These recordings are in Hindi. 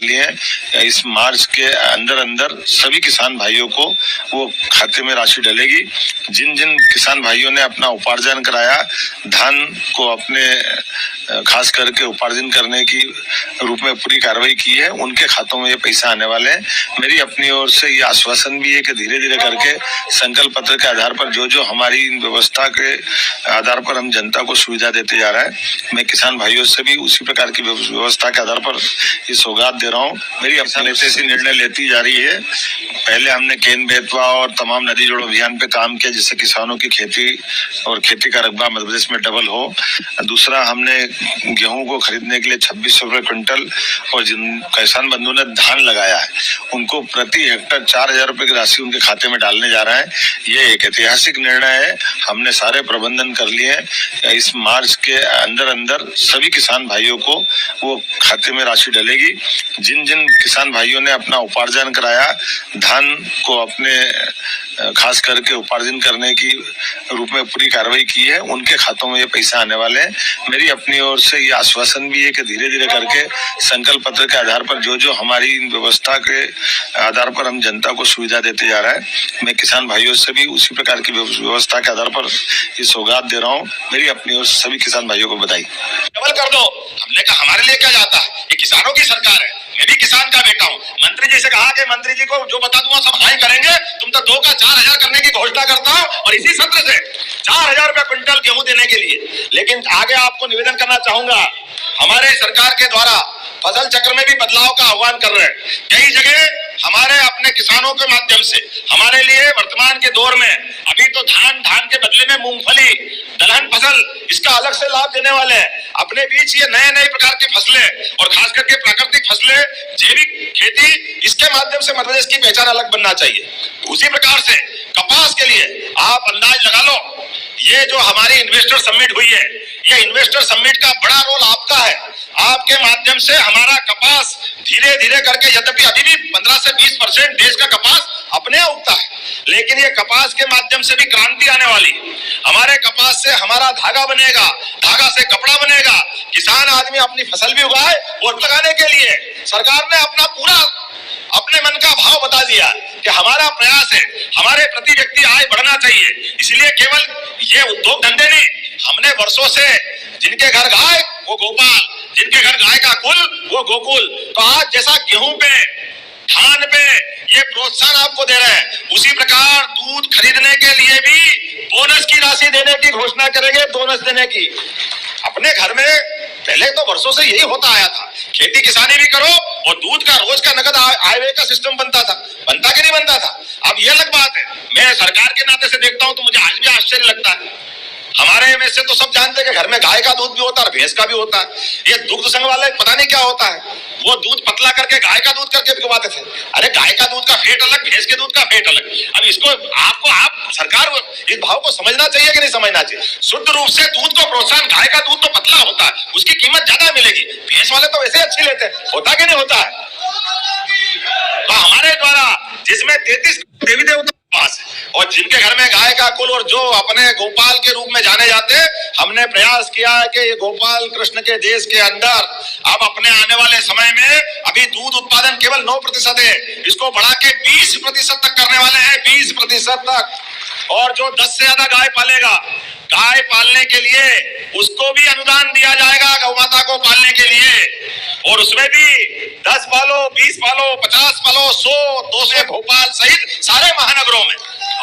लिए इस मार्च के अंदर अंदर सभी किसान भाइयों को वो खाते में राशि डलेगी। जिन जिन किसान भाइयों ने अपना उपार्जन कराया, धान को अपने खास करके उपार्जन करने की रूप में पूरी कार्रवाई की है, उनके खातों में ये पैसा आने वाले हैं। मेरी अपनी ओर से ये आश्वासन भी है कि धीरे धीरे करके संकल्प पत्र के आधार पर जो जो हमारी व्यवस्था के आधार पर हम जनता को सुविधा देते जा रहा है, मैं किसान भाइयों से भी उसी प्रकार की व्यवस्था के आधार पर ये सौगात दे रहा हूँ। मेरी अपने से निर्णय लेती जा रही है। पहले हमने केन बेतवा और तमाम नदी जोड़ो अभियान पे काम किया, जिससे किसानों की खेती और खेती का रकबा मध्य प्रदेश में डबल हो। दूसरा, हमने गेहूं को खरीदने के लिए 2600 रुपए क्विंटल, और जिन किसान बंधु ने धान लगाया है उनको प्रति हेक्टर 4000 रुपए की राशि उनके खाते में डालने जा रहा है। ये एक ऐतिहासिक निर्णय है। हमने सारे प्रबंधन कर लिए हैं। इस मार्च के अंदर अंदर सभी किसान भाइयों को वो खाते में राशि डलेगी। जिन जिन किसान भाइयों ने अपना उपार्जन कराया, धान को अपने खास करके उपार्जन करने की रूप में पूरी कार्रवाई की है, उनके खातों में ये पैसा आने वाले हैं। मेरी अपनी ओर से ये आश्वासन भी है कि धीरे धीरे करके संकल्प पत्र के आधार पर जो जो हमारी व्यवस्था के आधार पर हम जनता को सुविधा देते जा रहा है, मैं किसान भाइयों से भी उसी प्रकार की व्यवस्था के आधार पर ये सौगात दे रहा हूँ। मेरी अपनी ओर से सभी किसान भाइयों को बधाई। डबल कर दो। हमने कहा हमारे लिए क्या जाता है, ये किसानों की सरकार है, मैं भी किसान का बेटा हूँ। मंत्री जी से कहा कि मंत्री जी को जो बता दूंगा सब हाँ करेंगे। तुम तो 2 का 4000 करने की घोषणा करता हो, और इसी सत्र से 4000 रुपए क्विंटल गेहूं देने के लिए। लेकिन आगे आपको निवेदन करना चाहूंगा, हमारे सरकार के द्वारा फसल चक्र में भी बदलाव का आह्वान कर रहे हैं। कई जगह हमारे अपने किसानों के माध्यम से हमारे लिए वर्तमान के दौर में अभी तो धान के बदले में मूंगफली, दलहन फसल, इसका अलग से लाभ देने वाले हैं। अपने बीच ये नए नए प्रकार की फसलें और खास करके प्राकृतिक फसलें, जैविक खेती, इसके माध्यम से मध्य प्रदेश की पहचान अलग बनना चाहिए। उसी प्रकार से कपास के लिए आप अंदाज लगा लो, ये जो हमारी इन्वेस्टर समिट हुई है, ये इन्वेस्टर समिट का बड़ा रोल आपका है। आपके माध्यम से हमारा कपास धीरे धीरे करके, यद्यपि अभी भी 15 से 20% देश का कपास अपने यहाँ उगता है, लेकिन ये कपास के माध्यम से भी क्रांति आने वाली। हमारे कपास से हमारा धागा बनेगा, धागा से कपड़ा बनेगा। किसान आदमी अपनी फसल भी उगाए, और लगाने के लिए सरकार ने अपने मन का भाव बता दिया कि हमारा प्रयास है, हमारे प्रति व्यक्ति आय बढ़ना चाहिए। इसलिए केवल ये उद्योग धंधे नहीं, हमने वर्षों से जिनके घर गाय वो गोपाल, जिनके घर गाय का कुल वो गोकुल। तो आज जैसा गेहूं पे, धान पे ये प्रोत्साहन आपको दे रहे हैं, उसी प्रकार दूध खरीदने के लिए भी बोनस की राशि देने की घोषणा करेंगे। बोनस देने की अपने घर में पहले तो वर्षों से यही होता आया था, खेती किसानी भी करो और दूध का रोज का नगद आय का सिस्टम बनता कि नहीं बनता था। अब ये अलग बात है। मैं सरकार के नाते से देखता हूं तो मुझे आज भी आश्चर्य लगता है। हमारे में से तो सब जानते हैं कि घर में गाय का दूध भी होता है और भैंस का भी होता है। ये दुग्ध संघ वाले पता नहीं क्या होता है, वो दूध पतला करके गाय का दूध करके पिघवाते थे। अरे गाय का दूध का फेट अलग, भैंस के दूध का फेट अलग। अब इसको आप सरकार इस भाव को समझना चाहिए कि नहीं समझना चाहिए। शुद्ध रूप से दूध को प्रोत्साहन, गाय का दूध तो पतला होता है, उसकी कीमत ज्यादा मिलेगी। भैंस वाले तो वैसे अच्छी लेते हैं, होता कि नहीं होता है। तो हमारे द्वारा जिसमें 33 देवी देवता पास है, और जिनके घर में गाय का कुल और जो अपने गोपाल के रूप में जाने जाते हैं, हमने प्रयास किया है कि ये गोपाल कृष्ण के देश के अंदर अब अपने आने वाले समय में, अभी दूध उत्पादन केवल 9% है, इसको बढ़ा के 20% तक करने वाले हैं, 20% तक। और जो 10 से ज्यादा गाय पालेगा, गाय पालने के लिए उसको भी अनुदान दिया जाएगा, गौ माता को पालने के लिए। और उसमें भी 10 पालो, 20 पालो, 50 पालो, 100, 200 भोपाल सहित सारे महानगरों में,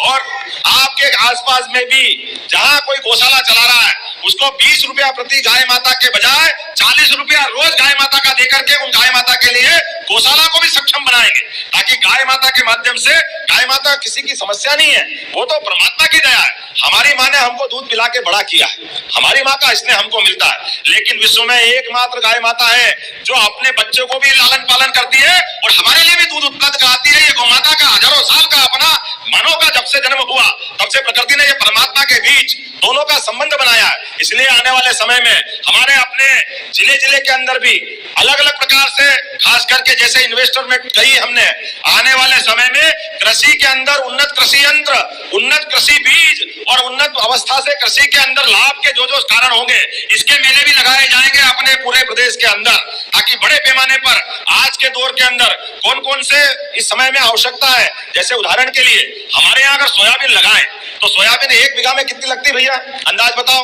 और आपके आसपास में भी जहां कोई गौशाला चला रहा है, उसको 20 रुपया प्रति गाय माता के बजाय 40 रुपया रोज गाय माता का देकर के उन गाय माता के लिए गौशाला को भी सक्षम बनाएंगे, ताकि गाय माता के माध्यम से, गाय माता किसी की समस्या नहीं है, वो तो परमात्मा की दया है। हमारी माँ ने हमको दूध पिला के बड़ा किया है, हमारी माँ का स्नेह हमको मिलता है। लेकिन विश्व में एकमात्र गाय माता है जो अपने बच्चों को भी लालन पालन करती है और हमारे लिए भी दूध उपलब्ध कराती है। ये गौ माता का हजारों साल का अपना मानव का जब से जन्म हुआ तब से प्रकृति ने ये परमात्मा के बीच दोनों का संबंध बनाया है। इसलिए आने वाले समय में हमारे अपने जिले जिले के अंदर भी अलग अलग प्रकार से, खास करके जैसे इन्वेस्टमेंट कही हमने, आने वाले समय में कृषि के अंदर उन्नत कृषि यंत्र, उन्नत कृषि बीज और उन्नत अवस्था से कृषि के अंदर लाभ के जो जो कारण होंगे, इसके मेले भी लगाए जाएंगे अपने पूरे प्रदेश के अंदर, ताकि बड़े पैमाने पर आज के दौर के अंदर कौन कौन से इस समय में आवश्यकता है। जैसे उदाहरण के लिए हमारे यहाँ अगर सोयाबीन लगाएं तो सोयाबीन 1 बीघा में कितनी लगती है भैया, अंदाज बताओ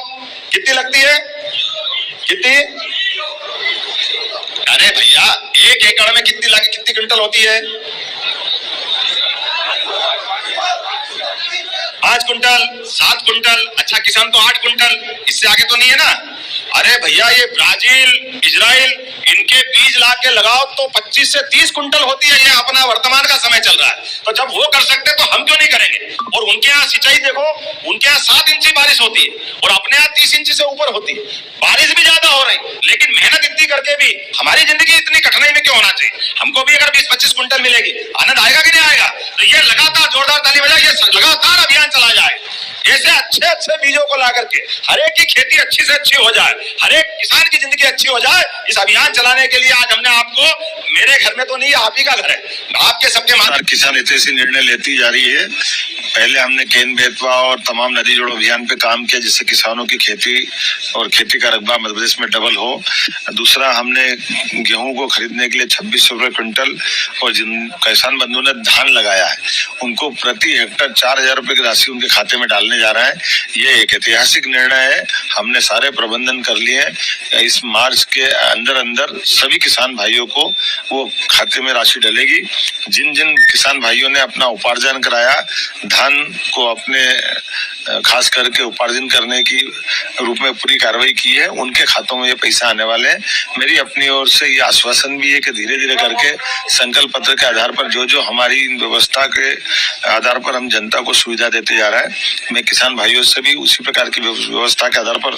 कितनी लगती है? कितनी? अरे भैया 1 एकड़ में कितनी क्विंटल होती है? 5 कुंटल, 7 कुंटल, अच्छा किसान तो 8 कुंटल, इससे आगे तो नहीं है ना। अरे भैया ये ब्राजील, इजराइल, इनके बीज ला के लगाओ तो 25 से 30 कुंटल होती है। ये अपना वर्तमान का समय चल रहा है, तो जब वो कर सकते तो हम क्यों नहीं करेंगे। और उनके यहाँ सिंचाई देखो, उनके यहाँ 7 इंची बारिश होती है और अपने यहाँ 30 इंची से ऊपर होती है, बारिश भी ज्यादा हो रही, लेकिन मेहनत इतनी करके भी हमारी जिंदगी इतनी कठिनाई में क्यों होना चाहिए। हमको भी अगर 20-25 कुंटल मिलेगी, आनंद आएगा कि नहीं आएगा। तो ये लगातार जोरदार ताली बजाए, ये लगातार अभियान चला जाए, ऐसे अच्छे अच्छे बीजों को ला करके हर एक की खेती अच्छी से अच्छी हो जाए, हर एक किसान की जिंदगी अच्छी हो जाए। इस अभियान चलाने के लिए आज हमने आपको, मेरे घर में तो नहीं, आप ही का घर है, आपके सबके माध्यम किसान हितैषी निर्णय लेती जा रही है। पहले हमने केन बेतवा और तमाम नदी जोड़ो अभियान पे काम किया, जिससे किसानों की खेती और खेती का रकबा मध्य प्रदेश में डबल हो। दूसरा, हमने गेहूं को खरीदने के लिए 2600 रुपए क्विंटल, और जिन किसान बंधु ने धान लगाया है उनको प्रति हेक्टर 4000 रुपए की राशि उनके खाते में डालने जा रहा है। ये एक ऐतिहासिक निर्णय है, हमने सारे प्रबंधन कर लिए हैं। इस मार्च के अंदर अंदर सभी किसान भाइयों को वो खाते में राशि डलेगी। जिन जिन किसान भाइयों ने अपना उपार्जन कराया, धान को अपने खास करके उपार्जन करने की रूप में पूरी कार्रवाई की है, उनके खातों में ये पैसा आने वाले हैं। मेरी अपनी ओर से ये आश्वासन भी है कि धीरे धीरे करके संकल्प पत्र के आधार पर जो जो हमारी व्यवस्था के आधार पर हम जनता को सुविधा देते जा रहा है, मैं किसान भाइयों से भी उसी प्रकार की व्यवस्था के आधार पर